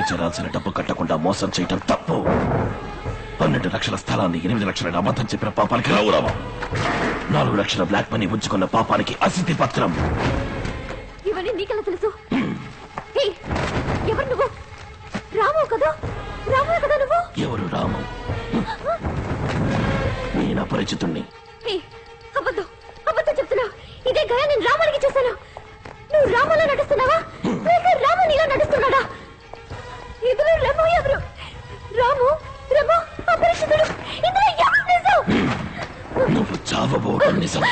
చేరాల్సిన డబ్బు కట్టకుండా మోసం చేయటం తప్పు. 12 లక్షల స్థలాన్ని 8 లక్షల అబద్ధం చెప్పిన పాపానికి గౌరవం. 4 లక్షల బ్లాక్ మనీ ఉంచుకున్న పాపానికి అసిద్ధి పత్రం. ఇవన్నీ నీకెలా తెలుసు? ఎవరు నువ్వు? రాము కదా? రాము కదా నువ్వు? ఎవరు రాము? నేను అపరిచితుణ్ణి. అబద్ధం అబద్ధం చెప్తున్నావు. ఇదే గయా నేను రామునికి చేశాను. నువ్వు రాములా నడుస్తున్నావా లేక రాము నీలా నడుస్తున్నాడా? ఇద్దరు రాము ఎవరు? రాము రాము అపరిచితుడు. ఇద్దరు ఎవరు నిజం? నువ్వు చావబోవడం నిజం.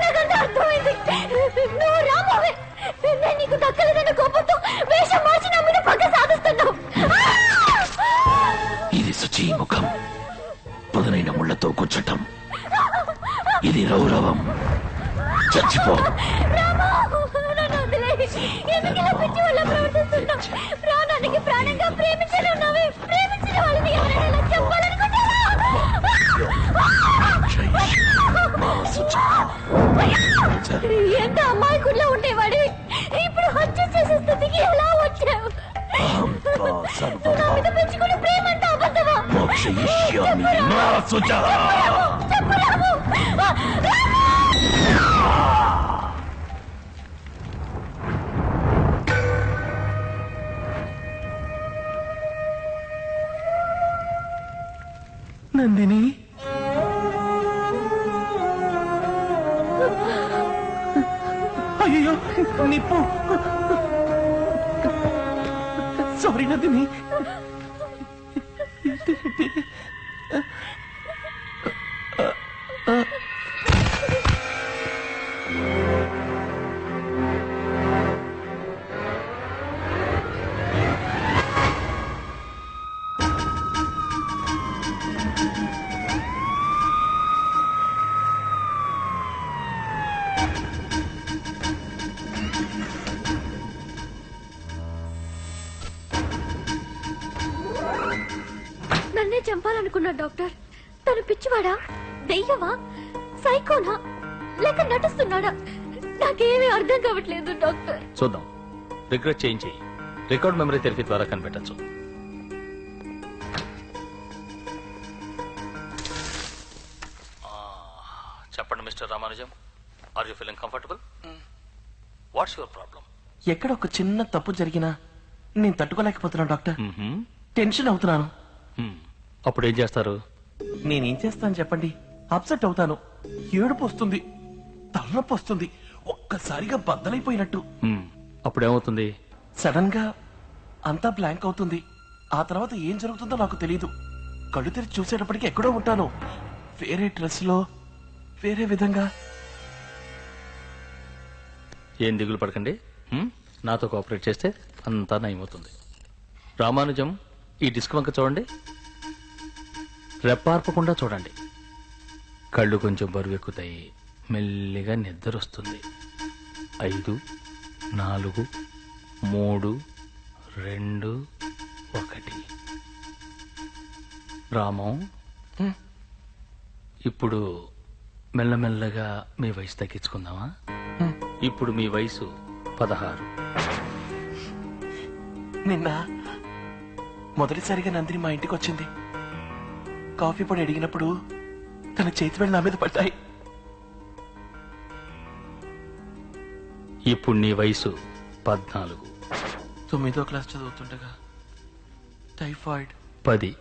నాకంతా అర్థమైంది. నువ్వు రామువే. నేను నీకు దక్కలేదన్న కోపంతో వేషం మార్చి నా మీద పగ సాధిస్తున్నావు. ఇది శుచి ముఖం, పదునైన ముళ్లతో కూర్చటం. ఇది రౌరవం. చచ్చిపో. ప్రాణానికి ప్రాణంగా ప్రేమించను ఉన్నావే. ప్రేమించిన వాళ్ళని ఎవరైనా చెప్పాలనుకుంటారా? ఎంత అమ్మాయికుల్లో ఉండేవాడు, ఇప్పుడు హత్య చేసే స్థితికి ఎలా వచ్చావు? నా మీద పెంచుకుని ప్రేమ అంటే అబద్ధమా? చెప్పు రాము. నందిని, అయ్యో నిప్పు. సారీ నందిని. నన్నే చంపాలనుకున్నా డాక్టర్. తను పిచ్చివాడా, దెయ్యమా, సైకోనా లేక నటిస్తున్నాడా? నాకేమీ అర్థం కావట్లేదు డాక్టర్. చూద్దాం, రిగ్రెట్ చేయించి రికార్డ్ మెమరీ థెరపీ ద్వారా కనిపెట్టచ్చు. చెప్పండి mister Ramanujam, are you feeling comfortable? What's your problem? ఎక్కడ ఒక చిన్న తప్పు జరిగినా నేను తట్టుకోలేకపోతున్నాను డాక్టర్. టెన్షన్ అవుతున్నాను. అప్పుడు ఏం చేస్తారు? నేనేం చేస్తాను చెప్పండి? అప్సెట్ అవుతాను, ఏడుపు వస్తుంది, తలనొప్పి వస్తుంది, ఒక్కసారిగా బద్దలైపోయినట్టు. అప్పుడేమవుతుంది? సడన్ గా అంతా బ్లాంక్ అవుతుంది. ఆ తర్వాత ఏం జరుగుతుందో నాకు తెలియదు. కళ్ళు తెరిచి చూసేటప్పటికి ఎక్కడో ఉంటాను, వేరే డ్రెస్ లో, వేరే విధంగా. ఏం దిగులు పడకండి, నాతో కోఆపరేట్ చేస్తే అంతా నయమవుతుంది. రామానుజం, ఈ డిస్క్ వంక చూడండి, రెప్పార్పకుండా చూడండి. కళ్ళు కొంచెం బరువెక్కుతాయి, మెల్లిగా నిద్ర వస్తుంది. 5, 4, 3, 2, 1. రామం, ఇప్పుడు మెల్లమెల్లగా మీ వయసు తగ్గించుకుందామా? ఇప్పుడు మీ వయసు 16. నిన్న మొదటిసారిగా నందిని మా ఇంటికి వచ్చింది. కాఫీ పొడి అడిగినప్పుడు తన చేతి వేళ్ళు నా మీద పడ్డాయి. ఇప్పుడు నీ వయసు 14. 9వ క్లాస్ చదువుతుండగా టైఫాయిడ్. 10.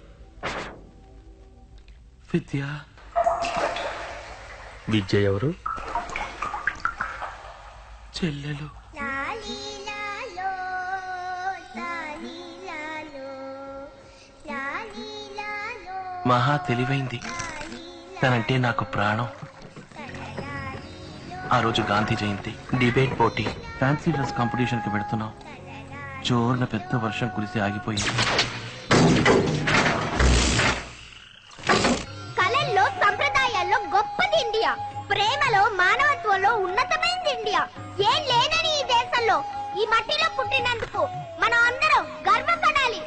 విద్య. విద్య ఎవరు? చెల్లెలు. మహా తెలివైంది, తనంటే నాకు ప్రాణం. ఆ రోజు గాంధీ జయంతి, డిబేట్ పోటీ, ఫ్యాన్సీ డ్రెస్ కాంపిటీషన్ కి పెడుతున్నాం. జోరున పెద్ద వర్షం కురిసి ఆగిపోయింది. కళల్లో, సంప్రదాయాల్లో గొప్పది ఇండియా. ప్రేమలో, మానవత్వంలో ఉన్నతమైనది ఇండియా. ఏం లేదని ఈ దేశంలో, ఈ మట్టిలో పుట్టినందుకు మనం అందరం గర్వపడాలి.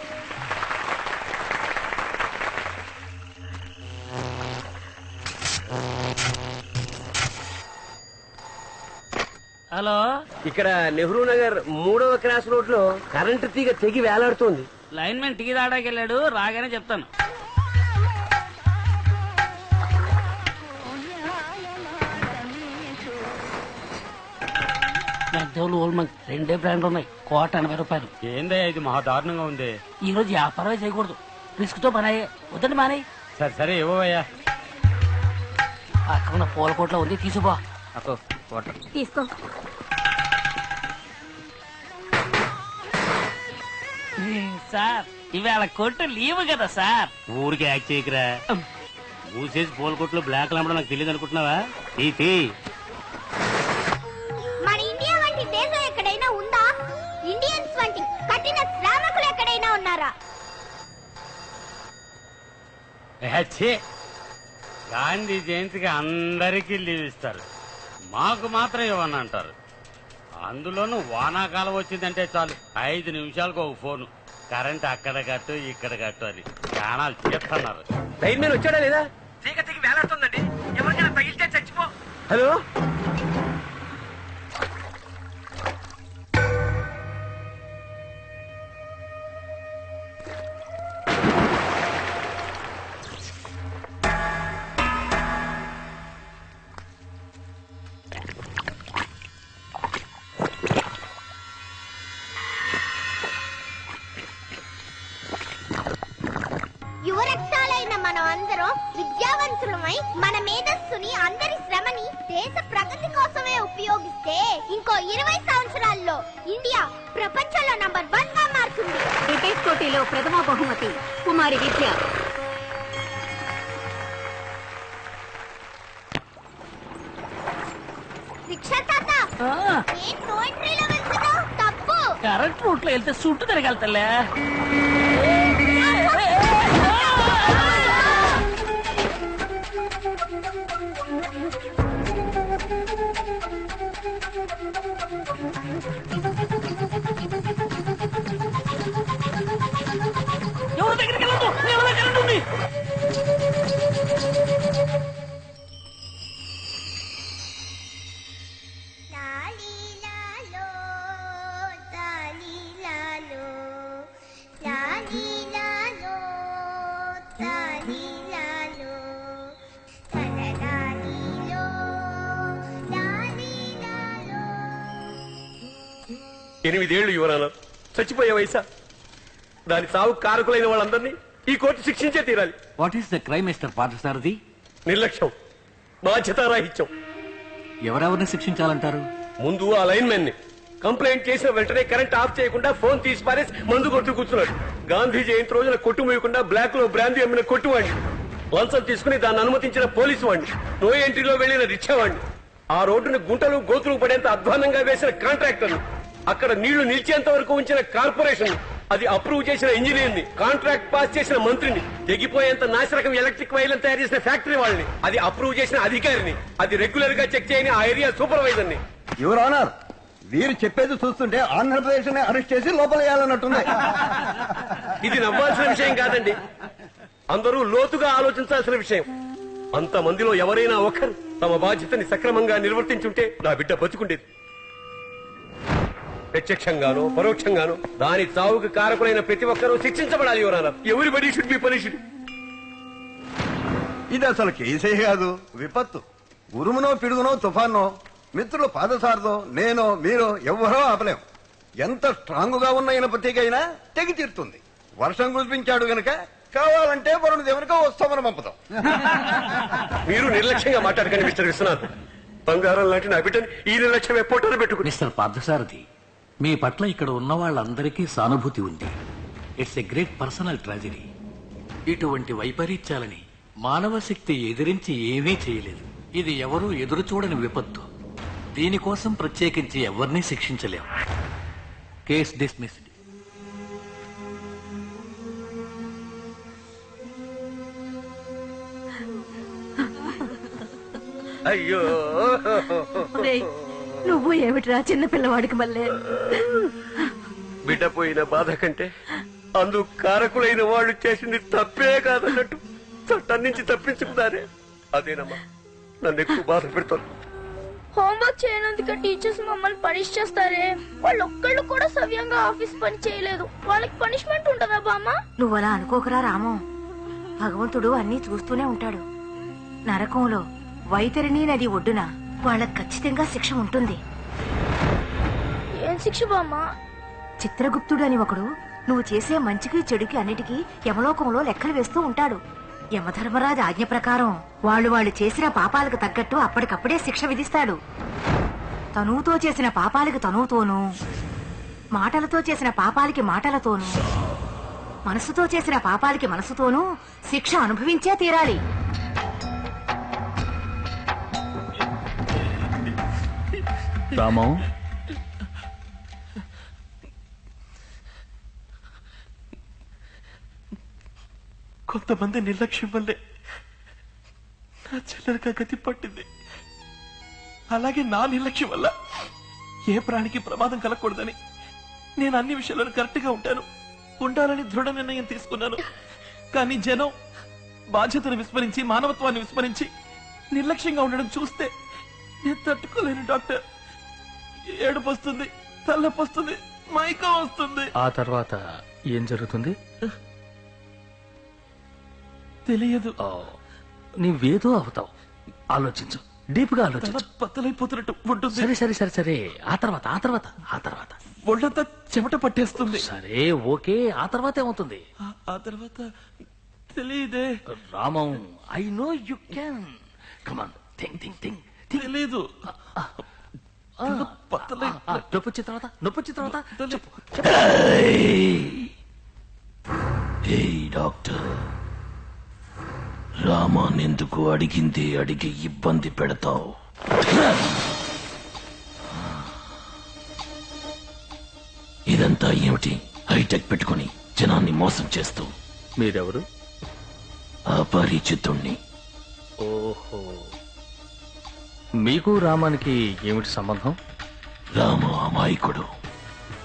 హలో, ఇక్కడ నెహ్రూ నగర్ 3వ క్రాస్ రోడ్ లో కరెంటు తీగ తెగి వేలాడుతోంది. లైన్ మ్యాన్ టీ తాడాకి వెళ్ళాడు, రాగానే చెప్తాను. పెద్దోళ్ళు ఓల్మంగ్ 2 బ్రాండ్లు ఉన్నాయి, ₹180. ఏందే ఇది మహా దారుణంగా ఉంది. ఈ రోజు వ్యాపారమే చేయకూడదు, రిస్క్ తో పనాయే. వద్దండి మానే. సరే సరే ఇవ్వయ్యా. అక్కడ ఉన్న పూల కోట్లో ఉంది, తీసుకో. తీసుకో. సార్ ఇవాళ కొట్టు లీవ్ కదా సార్. ఊరికి యాక్ట్ చేయకరా. మూసేసి పూల కొట్లు బ్లాక్ అమ్మడం నాకు తెలియదు అనుకుంటున్నావా? మన ఇండియా వంటి దేశం ఎక్కడైనా ఉందా? ఇండియన్స్ వంటి కఠిన శ్రామికులు ఎక్కడైనా ఉన్నారా? గాంధీ జయంతికి అందరికీ లీవ్ ఇస్తారు, మాకు మాత్రం ఇవ్వని అంటారు. అందులోనూ వానాకాలం వచ్చిందంటే చాలు 5 నిమిషాలకు ఒక ఫోను, కరెంట్ అక్కడ కట్టు ఇక్కడ కట్టు అని ప్రాణాలు చేస్తున్నారు. లైన్ మీద వచ్చాడా లేదా? తీగ తీగి వేలాడుతుందండి, ఎవరికైనా తగిలితే చచ్చిపో. హలో, యువరక్తాలైన మనం అందరం విద్యావంతులమై మన మేధస్సుని, అందరి శ్రమని దేశ ప్రగతి కోసమే ఉపయోగిస్తే ఇంకో 20 సంవత్సరాల్లో ఇండియా ప్రపంచంలో నంబర్ 1 గా మారుతుంది. క్రికెట్ పోటీలో ప్రథమ బహుమతి కుమారి విద్య. శిక్ష తాత, నేను నో ఎంట్రీలో వెళ్తున్నావు, తప్పు. కరెంట్ రూట్ లో వెళ్తే చుట్టూ తిరగలుగుతలే. ఎవరి దగ్గరికి వెళ్ళదు, ఎవరి కరెంట్ ఉంది. ఎనిమిదేళ్లు యువరాన చచ్చిపోయే వయసా? దాని సాగు కారకులైన వాళ్ళందరినీ ఈ కోర్టు శిక్షించే తీరాలి. What is the crime mister Parthasarathy? నిర్లక్ష్యం, బాధ్యతారాహిత్యం. ఎవరెవరిని శిక్షించాలంటారు? ముందు ఆ లైన్ మెన్ ని కంప్లైంట్ చేసిన వెంటనే కరెంట్ ఆఫ్ చేయకుండా ఫోన్ తీసి పారేసి మందు కొట్టు కూర్చున్నాడు. గాంధీ జయంతి రోజున కొట్టు మూయకుండా బ్లాక్ లో బ్రాందీ అమ్మిన కొట్టువాడిని, లంచం తీసుకుని దాన్ని అనుమతించిన పోలీసు వాడిని, నో ఎంట్రీలో వెళ్లిన రిక్షా వాడిని, ఆ రోడ్డును గుంటలు గోతులు పడేంత అధ్వానంగా వేసిన కాంట్రాక్టర్, అక్కడ నీళ్లు నిలిచేంత వరకు ఉంచిన కార్పొరేషన్, అది అప్రూవ్ చేసిన ఇంజనీర్ ని, కాంట్రాక్ట్ పాస్ చేసిన మంత్రిని, తెగిపోయేంత నాశరకం ఎలక్ట్రిక్ వైర్లను తయారు చేసిన ఫ్యాక్టరీ వాళ్ళని, అది అప్రూవ్ చేసిన అధికారిని, అది రెగ్యులర్ గా చెక్ చేయని ఆ ఏరియా సూపర్వైజర్ ని. యువర్ ఆనర్, వీరు చెప్పేది చూస్తుంటే ఆంధ్రప్రదేశ్ ని అరెస్ట్ చేసి లోపల వేయాలన్నట్టుంది. ఇది నవ్వాల్సిన విషయం కాదండి, అందరూ లోతుగా ఆలోచించాల్సిన విషయం. అంత మందిలో ఎవరైనా ఒకరు తమ బాధ్యతని సక్రమంగా నిర్వర్తించుంటే నా బిడ్డ బతుకుండేది. ప్రత్యక్షంగానో పరోక్షంగానో దాని చావుకు కారకులైన ప్రతి ఒక్కరూ శిక్షించబడాలి. Your honour, everybody should be punished. ఇది అసలు కేసే కాదు, విపత్తు. ఉరుమునో పిడుగునో తుఫానో మిత్రులు పాదసారదో నేనో మీరో ఎవ్వరో ఆపలేం. ఎంత స్ట్రాంగ్ గా ఉన్న ఇనపతికైనా తెగి తీరుతుంది. వర్షం కురిపించాడు గనక కావాలంటే వరుణ దేవునికో వస్తామని పంపుతాం. మీరు నిర్లక్ష్యంగా మాట్లాడకండి మిస్టర్ విశ్వనాథ్. బంగారం లాంటి నా బిడ్డని ఈ నిర్లక్ష్యమే పొట్టలు పెట్టుకుని. మిస్టర్ పార్థసారథి, మీ పట్ల ఇక్కడ ఉన్న వాళ్ళందరికీ సానుభూతి ఉంది. It's a great personal tragedy. ఇటువంటి వైపరీత్యాలని మానవ శక్తి ఎదిరించి ఏమీ చేయలేదు. ఇది ఎవరూ ఎదురు చూడని విపత్తు. దీనికోసం ప్రత్యేకించి ఎవరినీ శిక్షించలేం. Case dismissed. అయ్యో, నువ్వు ఏమిట్రా చిన్న పిల్లవాడికి మళ్ళీ? బిడ్డ పోయిన బాధ కంటే అందుకు కారకులైన వాళ్ళు చేసింది తప్పే కాదన్నట్టు చట్టం నుంచి తప్పించుకున్నారే, అదేనమ్మా నన్ను ఎక్కువ బాధ పెడుతోంది. హోంవర్క్ చేయనందుకు టీచర్స్ మమ్మల్ని పనిష్ చేస్తారే. వాళ్ళు ఒక్కళ్ళు కూడా సవ్యంగా ఆఫీస్ పని చేయలేదు. వాళ్ళకి పనిష్మెంట్ ఉంటుందా బామ్మ? నువ్వు అలా అనుకోకరా రాము. భగవంతుడు అన్నీ చూస్తూనే ఉంటాడు. నరకంలో వైతరిణి నది ఒడ్డున వాళ్ళకి ఖచ్చితంగా శిక్ష ఉంటుంది. ఏం శిక్ష బామ్మ? చిత్రగుప్తుడు అని ఒకడు నువ్వు చేసే మంచికి చెడుకి అన్నిటికీ యమలోకంలో లెక్కలు వేస్తూ ఉంటాడు. యమధర్మరాజు ఆజ్ఞ ప్రకారం వాళ్ళు చేసిన పాపాలకు తగ్గట్టు అప్పటికప్పుడే శిక్ష విధిస్తాడు. తనువుతో చేసిన పాపాలకి తనువుతోనూ, మాటలతో చేసిన పాపాలకి మాటలతోనూ, మనసుతో చేసిన పాపాలకి మనసుతోనూ శిక్ష అనుభవించే తీరాలి. రామం, కొంతమంది నిర్లక్ష్యం వల్లే నా చెల్లెలకి గతి పట్టింది. అలాగే నా నిర్లక్ష్యం వల్ల ఏ ప్రాణికి ప్రమాదం కలగకూడదని నేను అన్ని విషయాలను కరెక్ట్ గా ఉండాలని దృఢ నిర్ణయం తీసుకున్నాను. కానీ జనం బాధ్యతను విస్మరించి, మానవత్వాన్ని విస్మరించి నిర్లక్ష్యంగా ఉండడం చూస్తే నేను తట్టుకోలేను డాక్టర్. ఏడుపు వస్తుంది, తలనొప్పి వస్తుంది, మైకం వస్తుంది. ఆ తర్వాత ఏం జరుగుతుంది తెలియదు. నీవేదో అవుతావు. ఆలోచించు, డీప్ గా ఆలోచించు. బద్దలైపోతున్నట్టు ఉంటుంది. సరే సరే సరే సరే ఆ తర్వాత ఒళ్ళంతా చెమట పట్టేస్తుంది. సరే ఓకే, ఆ తర్వాత ఏమవుతుంది? ఆ తర్వాత తెలియదే. Ramam, I know you can. Come on, think. తెలీదు. నొప్పొచ్చిన తర్వాత చెప్పు. డాక్టర్, రామానెందుకు అడిగి ఇబ్బంది పెడతావు? ఇదంతా ఏమిటి? హైటెక్ పెట్టుకుని జనాన్ని మోసం చేస్తూ. మీరెవరు? అపరిచితుణ్ణి. ఓహో, మీకు రామానికి ఏమిటి సంబంధం? రామ అమాయకుడు,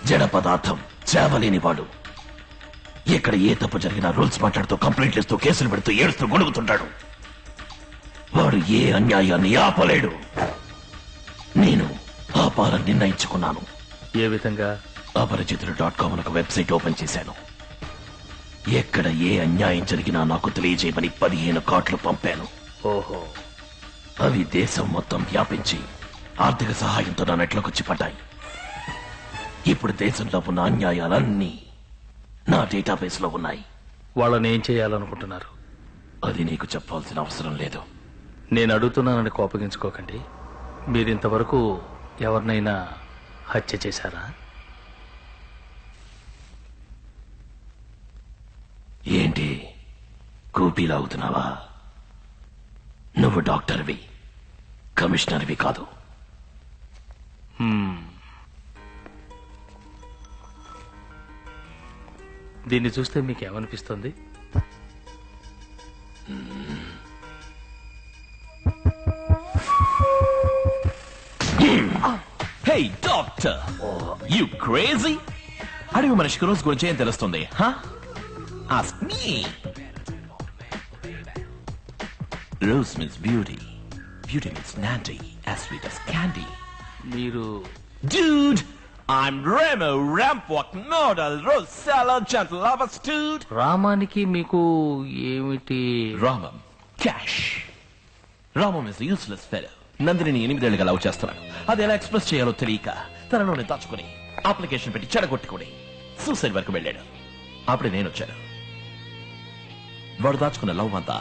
జడ పదార్థం, చేవలేనివాడు. ఎక్కడ ఏ తప్పు జరిగినా రూల్స్ మాట్లాడుతూ, కంప్లైంట్లు ఇస్తూ, కేసులు పెడుతూ, ఏడుస్తూ గొడుగుతుంటాడు. వాడు ఏ అన్యాయాన్ని ఆపలేడు. నేను ఆపాలని నిర్ణయించుకున్నాను. ఏ విధంగా? అపరిచితుడు.com ఒక వెబ్సైట్ ఓపెన్ చేశాను. ఎక్కడ ఏ అన్యాయం జరిగినా నాకు తెలియజేయమని 15 కార్డులు పంపాను. ఓహో, అవి దేశం మొత్తం వ్యాపించి ఆర్థిక సహాయంతో నా నెట్లోకి పడ్డాయి. ఇప్పుడు దేశంలో ఉన్న అన్యాయాలన్నీ నా డేటాబేస్ లో ఉన్నాయి. వాళ్ళని ఏం చేయాలనుకుంటున్నారు? అది నీకు చెప్పాల్సిన అవసరం లేదు. నేను అడుగుతున్నానని కోపగించుకోకండి. మీరింతవరకు ఎవరినైనా హత్య చేశారా? ఏంటి కూపీలాగుతున్నావా? నువ్వు డాక్టర్వి, కమిషనర్వి కాదు. దీన్ని చూస్తే మీకేమనిపిస్తుంది? Hey doctor, you crazy? అడవి మనిషికి రోజు గురించి ఏం తెలుస్తుంది? Ask me. Rose means beauty. Beauty means Nandy, as sweet as candy. మీరు Dude, I'm Remo, Rampwalk, Nodal, Rose Salad, Gentle Lover, Dude. రామానికి మీకు ఏమిటి? Ramam, cash. Ramam is a useless fellow. Nandini 8 ఏళ్ళుగా లవ్ చేస్తున్నాడు. అది ఎలా ఎక్స్ప్రెస్ చేయాలో తెలియక తనలోనే దాచుకుని అప్లికేషన్ పెట్టి చెడగొట్టుకుని సూసైడ్ వరకు వెళ్ళాడు. అప్పుడే నేను వచ్చాను. వాడు దాచుకున్న లవ్ అంతా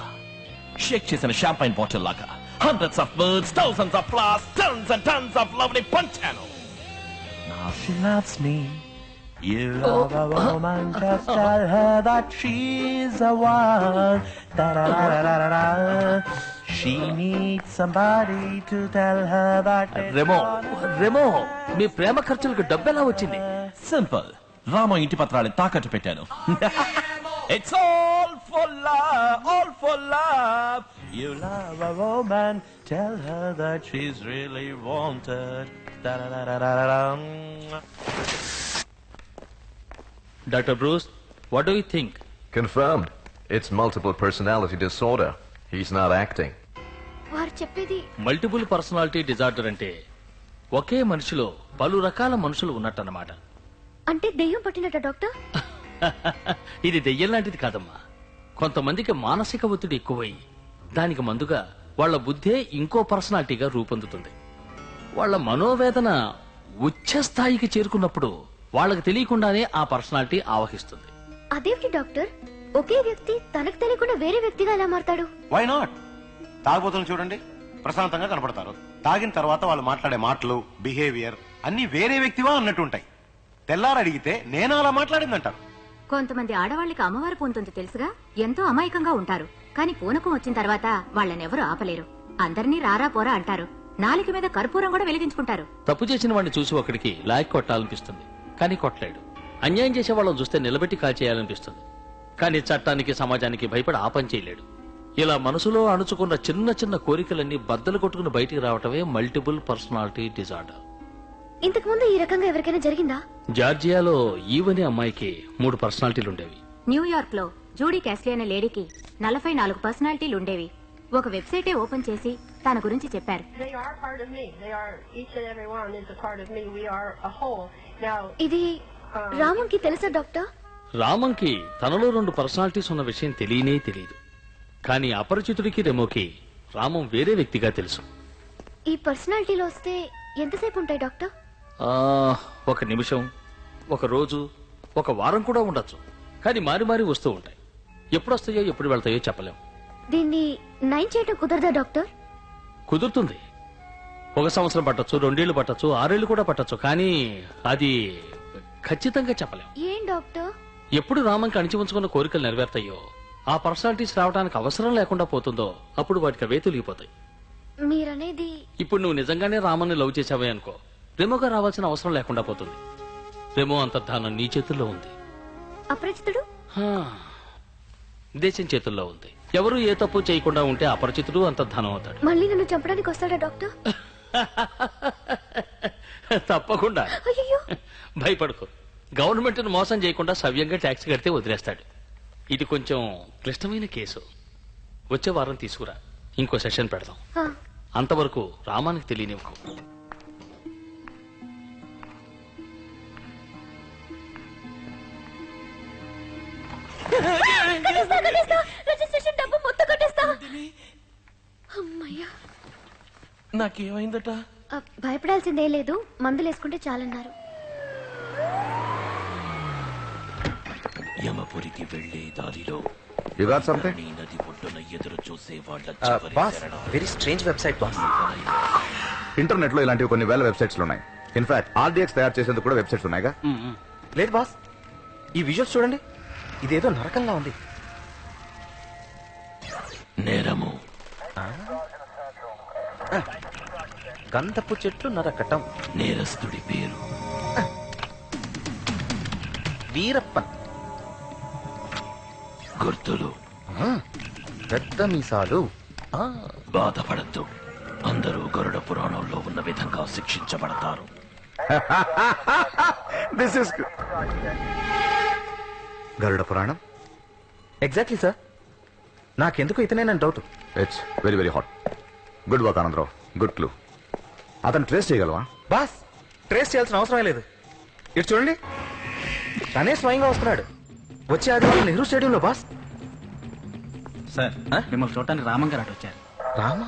షేక్ చేసిన షాంపైన్ బాటిల్ లాగా hundreds of words, thousands of flowers, tons and tons of love ని పంచాను. Now she loves me. You love a woman, just tell her that she's the one. Da-da-da-da-da-da. She needs somebody to tell her that. Remo, మీ ప్రేమ ఖర్చులకు డబ్బెలా వచ్చింది? Simple. Rama ఇంటి పత్రాలను తాకట్టు పెట్టాను. It's all for love, all for love. You love a woman, tell her that she's really wanted. Da-da-da-da-da-da. Dr. Bruce, what do you think? Confirmed. It's multiple personality disorder. He's not acting. వారు చెప్పేది multiple personality disorder అంటే ఒకే మనిషిలో పలు రకాల మనుషులు ఉన్నట్టన్నమాట. అంటే దెయ్యం పట్టినట్ట doctor? ఇది దెయ్యం లాంటిది కాదమ్మా. కొంతమందికి మానసిక ఒత్తిడి ఎక్కువై దానికి మందుగా వాళ్ల బుద్ధే ఇంకో పర్సనాలిటీగా రూపొందుతుంది. వాళ్ల మనోవేదన ఉచ్చ స్థాయికి చేరుకున్నప్పుడు వాళ్ళకి తెలియకుండానే ఆ పర్సనాలిటీ ఆవహిస్తుంది. అదేంటి డాక్టర్, ఒకే వ్యక్తి తనకు తెలియకుండా వేరే వ్యక్తిగా ఎలా మారతాడు? Why not? తాగుబోతులు చూడండి, ప్రశాంతంగా కనపడతారు. తాగిన తర్వాత వాళ్ళు మాట్లాడే మాటలు, బిహేవియర్ అన్ని వేరే వ్యక్తివా అన్నట్టుంటాయి. తెల్లారు అడిగితే నేను అలా మాట్లాడిందంటారు. కొంతమంది ఆడవాళ్ళకి అమ్మవారు పూనుతుంది తెలుసుగా, ఎంతో అమాయకంగా ఉంటారు. కానీ పూనకం వచ్చిన తర్వాత వాళ్ళనెవరూ ఆపలేరు. అందరినీ రారా పోరా అంటారు. నాలుక మీద కర్పూరం కూడా వెలిగించుకుంటారు. తప్పు చేసిన వాడిని చూసి ఒకడికి లాయక్ కొట్టాలనిపిస్తుంది, కానీ కొట్టలేడు. అన్యాయం చేసే వాళ్ళని చూస్తే నిలబెట్టి కాల్చేయాలనిపిస్తుంది, కానీ చట్టానికి సమాజానికి భయపడి ఆ పని చేయలేడు. ఇలా మనసులో అణుచుకున్న చిన్న చిన్న కోరికలన్నీ బద్దలు కొట్టుకుని బయటికి రావటమే మల్టిపుల్ పర్సనాలిటీ డిజార్డర్. ఇంతకు ముందు ఈ రకంగా ఎవరికైనా జరిగిందా? జార్జియాలో ఈవనే అమ్మాయికి 3 పర్సనాలిటీలు ఉండేవి. న్యూయార్క్ లో జూడీ క్యాస్లీ అనే లేడీకి 44 పర్సనాలిటీలు ఉండేవి. ఒక వెబ్సైటే ఓపెన్ చేసి తన గురించి చెప్పారు. ఇది రామంకి తెలుసా డాక్టర్? రామంకి తనలో 2 పర్సనాలిటీస్ ఉన్న విషయం తెలియనే తెలియదు. కానీ అపరిచితుడికి రెమోకి రామం వేరే వ్యక్తిగా తెలుసు. ఈ పర్సనాలిటీలో వస్తే ఎంతసేపు ఉంటాయి డాక్టర్? 1 నిమిషం, 1 రోజు, 1 వారం కూడా ఉండొచ్చు. కానీ మారి మారి వస్తూ ఉంటాయి. ఎప్పుడు వస్తాయో ఎప్పుడు వెళ్తాయో చెప్పలేం. దీన్ని నయం చేయటం కుదరదా డాక్టర్? కుదురుతుంది. 1 సంవత్సరం పట్టొచ్చు, 2 ఏళ్లు పట్టొచ్చు, 6 ఏళ్లు కూడా పట్టొచ్చు. కానీ అది ఖచ్చితంగా చెప్పలేం. ఏం డాక్టర్? ఎప్పుడు రామంకి అణిచి ఉంచుకున్న కోరికలు నెరవేర్తాయో, ఆ పర్సనాలిటీస్ రావడానికి అవసరం లేకుండా పోతుందో అప్పుడు వాటికి అవే తొలిగిపోతాయి. మీరనేది? ఇప్పుడు నువ్వు నిజంగానే రామన్ని లవ్ చేసావే అనుకో, రెమోగా రావాల్సిన అవసరం లేకుండా పోతుంది. రెమో అంతర్ధానం నీ చేతుల్లో ఉంది. అపరిచితుడు దేశం చేతుల్లో ఉంది. ఎవరు ఏ తప్పు చేయకుండా ఉంటే అపరిచితుడు అంతర్ధానం అవుతాడు. మళ్ళీ నన్ను చంపడానికి వస్తాడా డాక్టర్? తప్పకుండా. అయ్యో, భయపడుకో. గవర్నమెంట్ ను మోసం చేయకుండా సవ్యంగా ట్యాక్స్ కడితే వదిలేస్తాడు. ఇది కొంచెం క్లిష్టమైన కేసు. వచ్చే వారం తీసుకురా, ఇంకో సెషన్ పెడదాం. అంతవరకు రామానికి తెలియనివ్వకు. రిజిస్ట్రేషన్ డబ్బు మొత్తం కట్టేస్తా. అమ్మయ్యా. నాకేమైందట? భయపడాల్సిందే లేదు, మందులు వేసుకుంటే చాలన్నారు. యమపురికి వెళ్లే దారిలో You got something? నది ఒడ్డున ఎదురు చూసే వాళ్ళ boss, very strange website boss. Internet లో ఇలాంటివి కొన్ని వేల వెబ్సైట్స్ ఉన్నాయి. ఇన్ఫాక్ట్ ఆర్డిఎక్స్ తయారు చేసేందుకు కూడా వెబ్సైట్స్ ఉన్నాయిగా. లేదు బాస్, ఈ విజువల్స్ చూడండి, ఇదేదో నరకంగా ఉంది. నేరము, గంధపు చెట్లు నరకటం, నేరస్తుడి పేరు వీరప్పన్, గుర్తులు పెద్ద మీసాలు. బాధపడద్దు, అందరూ గరుడ పురాణంలో ఉన్న విధంగా శిక్షించబడతారు. This is Garuda Puranam. Exactly sir, నాకెందుకు ఇతనేనని doubt. It's very very hot. Good work Anandarao, good clue. అతను ట్రేస్ చేయగలవా? బాస్, ట్రేస్ చేయాల్సిన అవసరమే లేదు. ఇటు చూడండి, తనే స్వయంగా వస్తున్నాడు. వచ్చే ఆదివారం నెహ్రూ స్టేడియంలో బాస్. సార్, మిమ్మల్ని చూడటానికి రామన్ గారు అటు వచ్చారు. రామా?